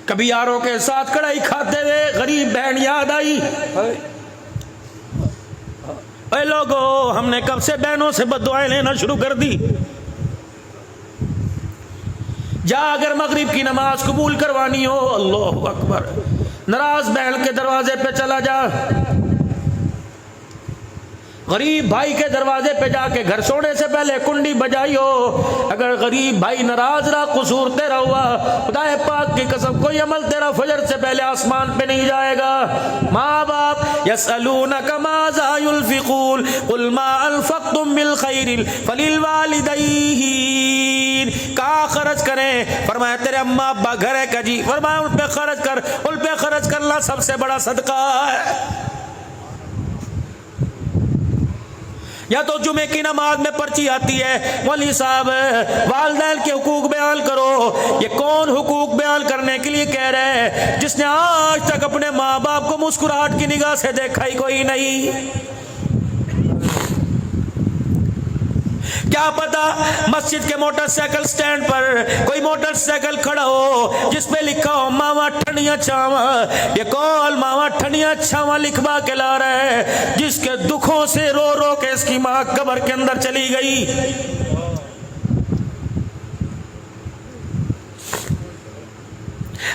कभी यारों के साथ कढ़ाई खाते हुए गरीब बहन याद आई, अरे लोगो हमने कब से बहनों से बददुआएं लेना शुरू कर दी। जा अगर मगरिब की नमाज कबूल करवानी हो, अल्लाह अकबर, नाराज बहन के दरवाजे पे चला जा, गरीब भाई के दरवाजे पे जाके घर सोने से पहले कुंडी बजाई हो। अगर गरीब भाई नाराज रहा, कसूर तेरा हुआ, खुदाए पाक की कसम कोई अमल तेरा फजर से पहले आसमान पे नहीं जाएगा। माँ बाप यसअलूनका माज़ा युनफ़िक़ून कुल मा अनफ़क़्तुम मिन ख़ैरिन फ़लिल वालिदैन। कहाँ खर्च करें? फरमाया तेरे अम्मा अब्बा घर है कजी, फरमाया उन पे खर्च कर, उन पे खर्च करना सबसे बड़ा सदका है। या तो जुमे की नमाज में पर्ची आती है, मौलवी साहब वालिदैन के हुकूक बयान करो। ये कौन हुकूक बयान करने के लिए कह रहे हैं? जिसने आज तक अपने माँ बाप को मुस्कुराहट की निगाह से देखा ही कोई नहीं। क्या पता मस्जिद के मोटरसाइकिल स्टैंड पर कोई मोटरसाइकिल खड़ा हो जिस पे लिखा हो मावा ठनिया छावा। ये कौन मावा ठनिया छावा लिखवा के ला रहा है, जिसके दुखों से रो रो के इसकी माँ कब्र के अंदर चली गई।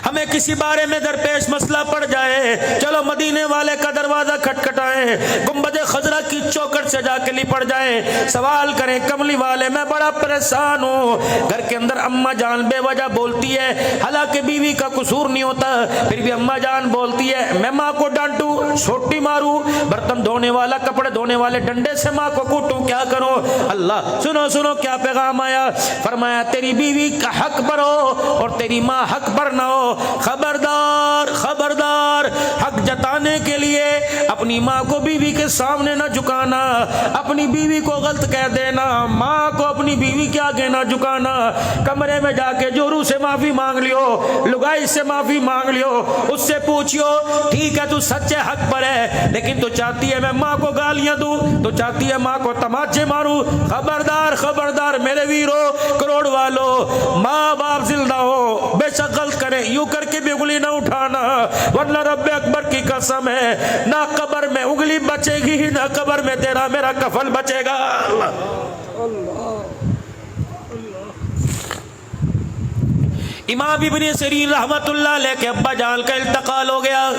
हमें किसी बारे में दरपेश मसला पड़ जाए, चलो मदीने वाले का दरवाजा खटखटाएं, गुंबद खजरा की चौखट से जाके लिपट जाएं, सवाल करें कमली वाले मैं बड़ा परेशान हूँ। घर के अंदर अम्मा जान बेवजह बोलती है, हालांकि बीवी का कसूर नहीं होता, फिर भी अम्मा जान बोलती है मैं माँ को डांटू, छोटी मारू, बर्तन धोने वाला कपड़े धोने वाले डंडे से माँ को कूटूं, क्या करूं? अल्लाह सुनो सुनो क्या पैगाम आया। फरमाया तेरी बीवी का हक पर हो और तेरी माँ हक पर ना हो। खबरदार खबरदार, हक जताने के लिए अपनी माँ को बीवी के सामने न झुकाना, अपनी बीवी को गलत कह देना, माँ को अपनी बीवी के आगे न झुकाना। कमरे में जाके जोरू से माफी मांग लियो, लुगाई से माफी मांग लियो, उससे पूछियो ठीक है तू सच्चे हक पर है, लेकिन तू चाहती है मैं माँ को गालियां दूं, तू चाहती है माँ को तमाचे मारूं। खबरदार खबरदार मेरे वीरों करोड़ वालों, माँ बाप जिंदा हो बेशक गलत करे, यूं करके भी उंगली ना उठाना, वरना रब्बे अकबर की कसम है ना कब्र में उंगली बचेगी ना कब्र में तेरा मेरा कफन बचेगा। इमाम इब्न सीरीन रहमतुल्लाह अलैह के अब्बा जान का इंतकाल हो गया।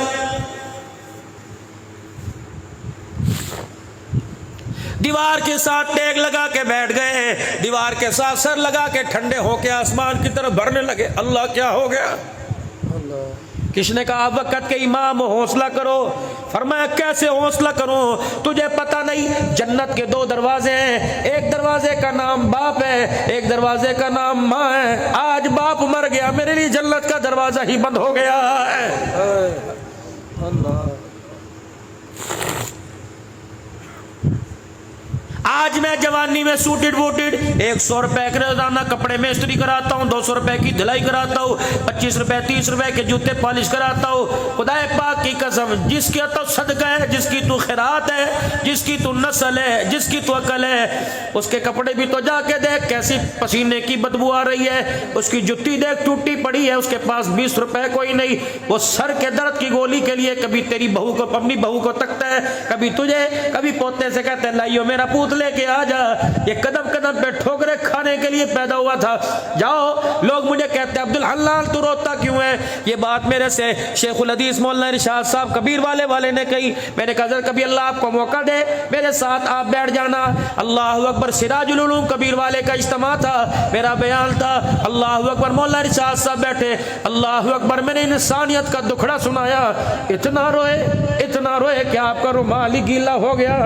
दीवार के साथ टेक लगा के बैठ गए, दीवार के साथ सर लगा के ठंडे होके आसमान की तरफ भरने लगे। अल्लाह क्या हो गया? किसने कहा वक़्त के इमाम हौसला करो? फरमाया कैसे हौसला करूं? तुझे पता नहीं जन्नत के दो दरवाजे हैं, एक दरवाजे का नाम बाप है, एक दरवाजे का नाम माँ है। आज बाप मर गया, मेरे लिए जन्नत का दरवाजा ही बंद हो गया है। अल्लाह आज मैं जवानी में सूटेड बूटेड 100 रुपए के रोजाना कपड़े में इस्त्री कराता हूँ, 200 रुपए की धुलाई कराता हूँ, 25 रुपए 30 रुपए के जूते पॉलिश कराता हूँ। खुदाए पाक की कसम जिसकी तो सदका है, जिसकी तू खैरात है, जिसकी तू नस्ल है, जिसकी तू अकल है, उसके कपड़े भी तो जाके देख कैसी पसीने की बदबू आ रही है, उसकी जुत्ती देख टूटी पड़ी है, उसके पास 20 रुपए कोई नहीं। वो सर के दर्द की गोली के लिए कभी तेरी बहू को अपनी बहू को तकता है, कभी तुझे, कभी पोते से कहते हैं लाइयो मेरा पूत लेके आ जा। ये कदम कदम पे ठोकरे खाने के लिए पैदा हुआ था। जाओ लोग मुझे कहते हैं अब्दुल हन्नान तू रोता क्यों है? ये बात मेरे से शेखुल हदीस मौलाना इरशाद साहब कबीर वाले ने कही। मैंने कहा कभी अल्लाह आपको मौका दे मेरे साथ आप बैठ जाना। अल्लाह अकबर सिराजुल उलूम कबीर वाले का इज्तिमा था, मेरा बयान था। अल्लाह अकबर मौलाना इरशाद साहब बैठे, अल्लाह अकबर मैंने इंसानियत का दुखड़ा सुनाया। इतना रोए कि आपका रुमाल ही गीला हो गया।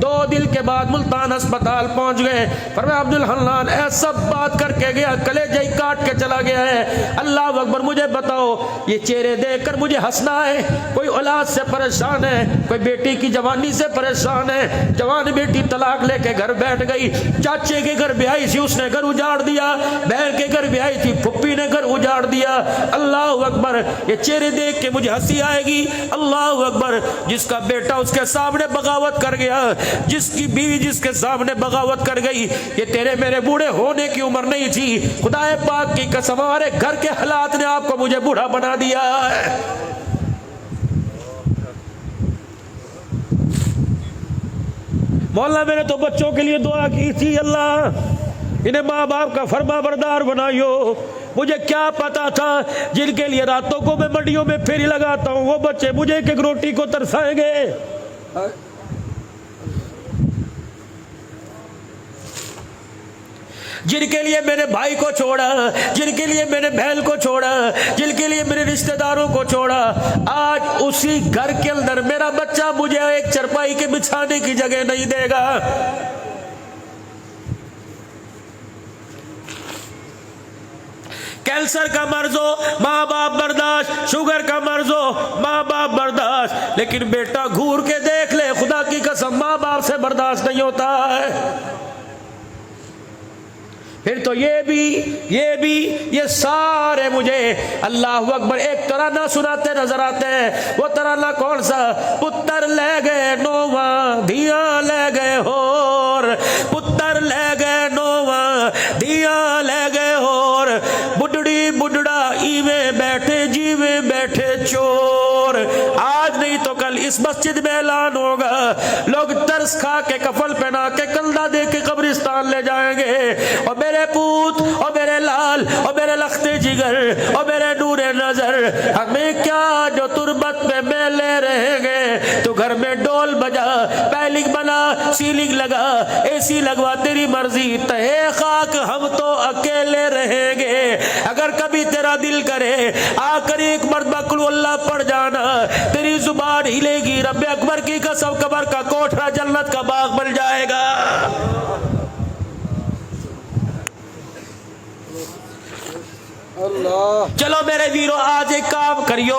2 दिन के बाद मुल्तान अस्पताल पहुंच गए। फरमाया अब्दुल हन्नान ऐसा बात करके गया, कलेजा ही काट के चला गया है। अल्लाह अकबर मुझे बताओ ये चेहरे देखकर मुझे हंसना है? कोई औलाद से परेशान है, कोई बेटी की जवानी से परेशान है, जवान बेटी तलाक लेके घर बैठ गई, चाचे के घर ब्याही थी उसने घर उजाड़ दिया, बहन के घर ब्याही थी फुप्पी ने घर उजाड़ दिया। अल्लाह अकबर ये चेहरे देख के मुझे हंसी आएगी। अल्लाह अकबर जिसका बेटा उसके सामने बगावत कर गया, जिसकी बीवी जिसके सामने बगावत कर गई, ये तेरे मेरे बूढ़े होने की उम्र नहीं थी। खुदाए पाक की कसम, हमारे घर के हालात ने आपको मुझे बूढ़ा बना दिया है। मौला मैंने तो बच्चों के लिए दुआ की थी, अल्लाह इन्हें माँ बाप का फरमा बरदार बनाइयो। मुझे क्या पता था जिनके लिए रातों को मैं मंडियों में फेरी लगाता हूँ वो बच्चे मुझे एक एक रोटी को तरसाएंगे। जिनके लिए मैंने भाई को छोड़ा, जिनके लिए मैंने बहन को छोड़ा, जिनके लिए मेरे रिश्तेदारों को छोड़ा, आज उसी घर के अंदर मेरा बच्चा मुझे एक चरपाई के बिछाने की जगह नहीं देगा। कैंसर का मर्ज हो माँ बाप बर्दाश्त, शुगर का मर्ज हो माँ बाप बर्दाश्त, लेकिन बेटा घूर के देख ले, खुदा की कसम माँ बाप से बर्दाश्त नहीं होता है। फिर तो ये सारे मुझे अल्लाह अकबर एक तराना सुनाते नजर आते हैं। वो तराना कौन सा? पुत्र ले गए नोवा धिया ले गए होर, पुत्र ले गए नोवा धिया ले गए होर, बुढ़ड़ी बुढ़ड़ा ईवे बैठे जीवे बैठे चोर। आज नहीं तो कल इस मस्जिद में ऐलान होगा, लोग तरस खा के कफल पहना के कंधा दे के कब्रिस्तान ले जाएंगे। और मेरे पूत और मेरे लाल और मेरे लखते जिगर और मेरे नूरे नजर, हमें क्या जो तुरबत में मेले रहेंगे। तो घर में डोल बजा, पैलिंग बना, सीलिंग लगा, एसी लगवा, तेरी मर्जी, तहे खाक हम तो अकेले रहेंगे। अगर कभी तेरा दिल करे आकर एक मर्तबा कुल अल्लाह पढ़ जाना, तेरी जुबान हिलेगी, रब्बे अकबर की कसम कबर का कोठरा जन्नत का बाग बन जाएगा। चलो मेरे वीरों, आज एक काम करियो,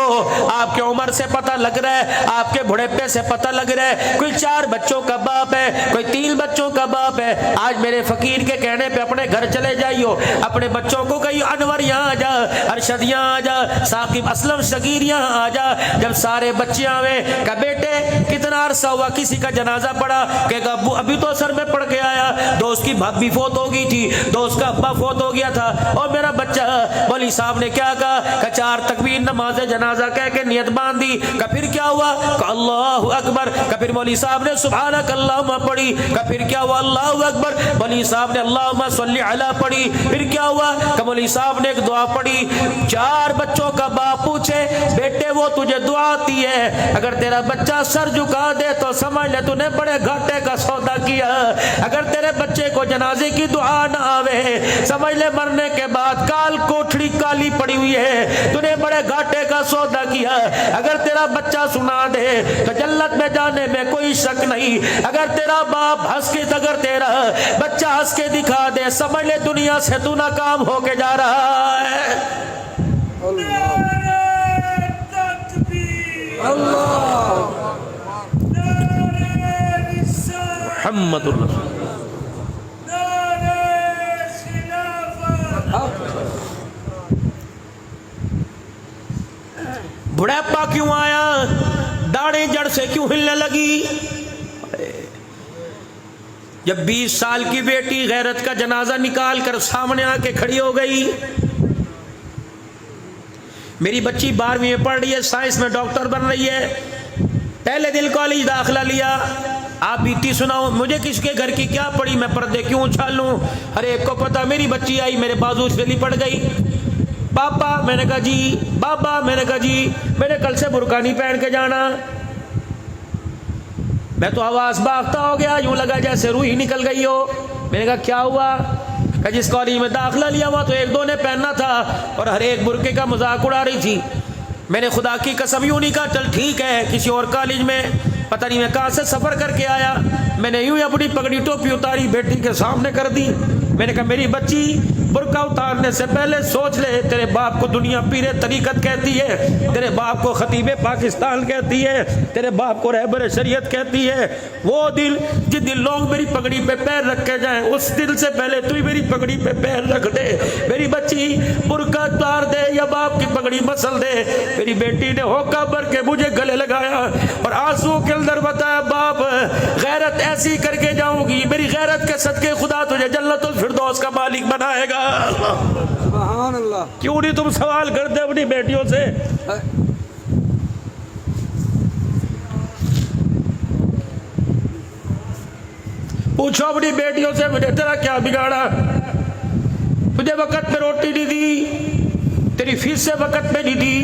आपके उम्र से पता लग रहा है, आपके बुढ़ेपे से पता लग रहा है, कोई 4 बच्चों का बाप है, कोई 3 बच्चों का बाप है। आज मेरे फकीर के कहने पे अपने घर चले जाइयो, अपने बच्चों को कहियो अनवर यहाँ आ जा, अरशद यहाँ आ जा, साकिब असलम शकीर यहाँ आ जा। जब सारे बच्चे आवे, कहा बेटे कितना अरसा हुआ किसी का जनाजा पड़ा? कहेगा अभी तो सर में पड़ के आया, दोस्त की भाभी फोत हो गई थी, दोस्त का अब्बा फोत हो गया था। और मेरा बच्चा, मौलवी साहब ने क्या कहा? 4 तकबीर नमाज जनाजा कह के नियत बांधी। का फिर क्या हुआ? अल्लाहु अकबर। का फिर मौलवी साहब ने सुभानक अल्लाहुम्मा पढ़ी। का फिर क्या हुआ? अल्लाहु अकबर। मौलवी साहब ने अल्लाहुम्मा सल्ली अला पढ़ी। फिर क्या हुआ? का मौलवी साहब ने एक दुआ पढ़ी। 4 बच्चों का बाप पूछे, बेटे वो तुझे दुआ आती है? अगर तेरा बच्चा सर झुका दे तो समझ ले तूने बड़े घाटे का सौदा किया। अगर तेरे बच्चे को जनाजे की दुआ ना आवे, समझ ले मरने के बाद काल कोठड़ी काली पड़ी हुई है, तूने बड़े घाटे का सौदा किया। अगर तेरा बच्चा सुना दे तो जन्नत में जाने में कोई शक नहीं। अगर तेरा बाप हंस के, अगर तेरा बच्चा हंस के दिखा दे, समझ ले दुनिया से तू नाकाम होके जा रहा है। बुढ़ापा क्यों आया? दाढ़ी जड़ से क्यों हिलने लगी? जब 20 साल की बेटी गैरत का जनाजा निकाल कर सामने आके खड़ी हो गई। मेरी बच्ची 12वीं में पढ़ रही है, साइंस में डॉक्टर बन रही है, पहले दिन कॉलेज दाखिला लिया। आप बीती सुनाओ, मुझे किसके घर की क्या पड़ी, मैं पर्दे क्यों उछालूं? अरे एक को पता, मेरी बच्ची आई मेरे बाजू से लिपट गई। पापा, मैंने कहा जी। बाबा, मैंने कहा जी, मैंने कल से बुर्का नहीं पहन के जाना। मैं तो आवाज भागता हो गया, यूं लगा जैसे रूह ही निकल गई हो। मैंने कहा क्या हुआ? कहा जिस कॉलेज में दाखिला लिया हुआ तो 1-2 ने पहनना था और हर एक बुर्के का मजाक उड़ा रही थी। मैंने खुदा की कसम यूं नहीं कहा चल ठीक है, किसी और कॉलेज में पता नहीं मैं कहाँ से सफर करके आया। मैंने यूं ही अपनी पगड़ी टोपी उतारी, बेटी के सामने कर दी। मैंने कहा मेरी बच्ची, बुर्का उतारने से पहले सोच ले, तेरे बाप को दुनिया पीरे तरीकत कहती है, तेरे बाप को खतीबे पाकिस्तान कहती है, तेरे बाप को रहबर शरीयत कहती है। वो दिल जिस दिन लोग मेरी पगड़ी पे पैर रख के जाएं, उस दिल से पहले तू ही मेरी पगड़ी पे पैर रख दे। मेरी बच्ची बुर्का उतार दे या बाप की पगड़ी मसल दे। मेरी बेटी ने होका भर के मुझे गले लगाया और आंसू के अंदर बताया, बाप गैरत ऐसी करके जाऊंगी, मेरी गैरत के सदके खुदा तुझे जन्नतुल फिरदौस का मालिक बनाएगा। सुभान अल्लाह। क्यों नहीं तुम सवाल करते अपनी बेटियों से? पूछो अपनी बेटियों से, मुझे तेरा क्या बिगाड़ा? तुझे वक्त पे रोटी नहीं दी, तेरी फीस से वक्त पे नहीं दी।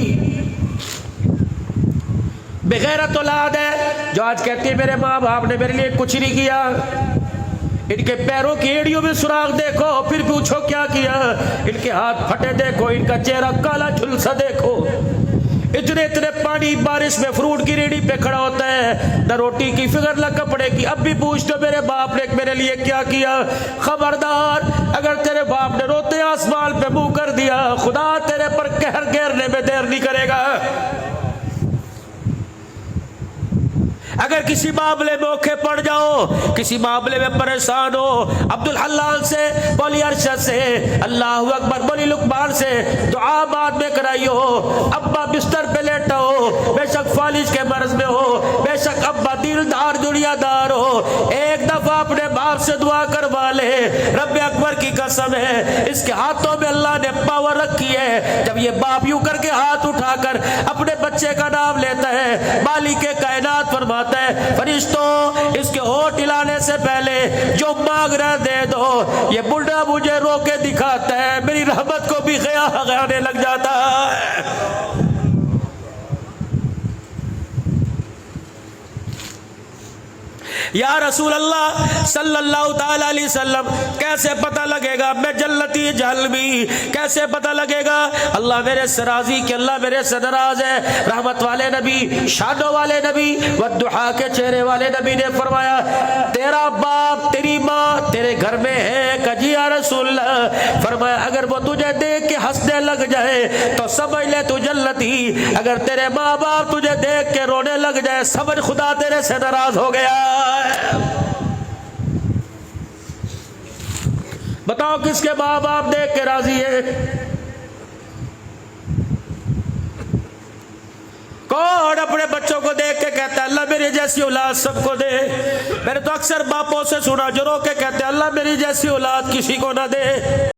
बेगैरत औलाद है जो आज कहती है मेरे माँ बाप ने मेरे लिए कुछ नहीं किया। इनके पैरों की एड़ियों में सुराख देखो, फिर पूछो क्या किया। इनके हाथ फटे देखो, इनका चेहरा काला झुलसा देखो। इतने इतने पानी बारिश में फ्रूट की रेडी पे खड़ा होता है, न रोटी की फिक्र न कपड़े की। अब भी पूछ दो मेरे बाप ने मेरे लिए क्या किया। खबरदार, अगर तेरे बाप ने रोते आसमान पे मुंह कर दिया, खुदा तेरे पर कहर घेरने में देर नहीं करेगा। अगर किसी मामले में औखे पड़ जाओ, किसी मामले में परेशान हो, अब्दुल हल्लाल से, बोली अरशद से, अल्लाहु अकबर, बोली लुकमान से दुआ बाद में कराइयो। अब्बा बिस्तर पे लेटा हो, बेशक फालिज के मर्ज में हो, बेशक अब्बा दिलदार दुनियादार हो, एक दफा अपने बाप से दुआ करवा ले। रब्बे अकबर की कसम है, इसके हाथों में अल्लाह ने पावर रखी है। जब ये बाप यूं करके हाथ उठाकर अपने बच्चे का नाम लेता है, मालिक के कायनात फरमाता है, फरिश्तों इसके होठ हिलाने से पहले जो मांग रहे दे दो। ये बुढ़ा मुझे रोके दिखाता है, मेरी रहमत को भी गयाने लग जाता है। या रसूल अल्लाह सल्लल्लाहु ताला अलैहि वसल्लम, कैसे पता लगेगा मैं जन्नती जहलमी? कैसे पता लगेगा? अल्लाह मेरे से राजी कि अल्लाह मेरे से नाराज है। रहमत वाले नबी, शानों वाले नबी, वद्दुहा के चेहरे वाले नबी ने फरमाया, तेरा बाप तेरी माँ तेरे घर में है? कजी या रसूल अल्लाह। फरमाया, अगर वो तुझे देख के हंसने लग जाए तो समझ ले तू जन्नती। अगर तेरे माँ बाप तुझे देख के रोने लग जाए, समझ खुदा तेरे से नाराज हो गया। बताओ किसके माँ बाप देख के राजी है? कौन अपने बच्चों को देख के कहता है अल्लाह मेरी जैसी औलाद सबको दे? मैंने तो अक्सर बापों से सुना जो रो के कहते हैं अल्लाह मेरी जैसी औलाद किसी को ना दे।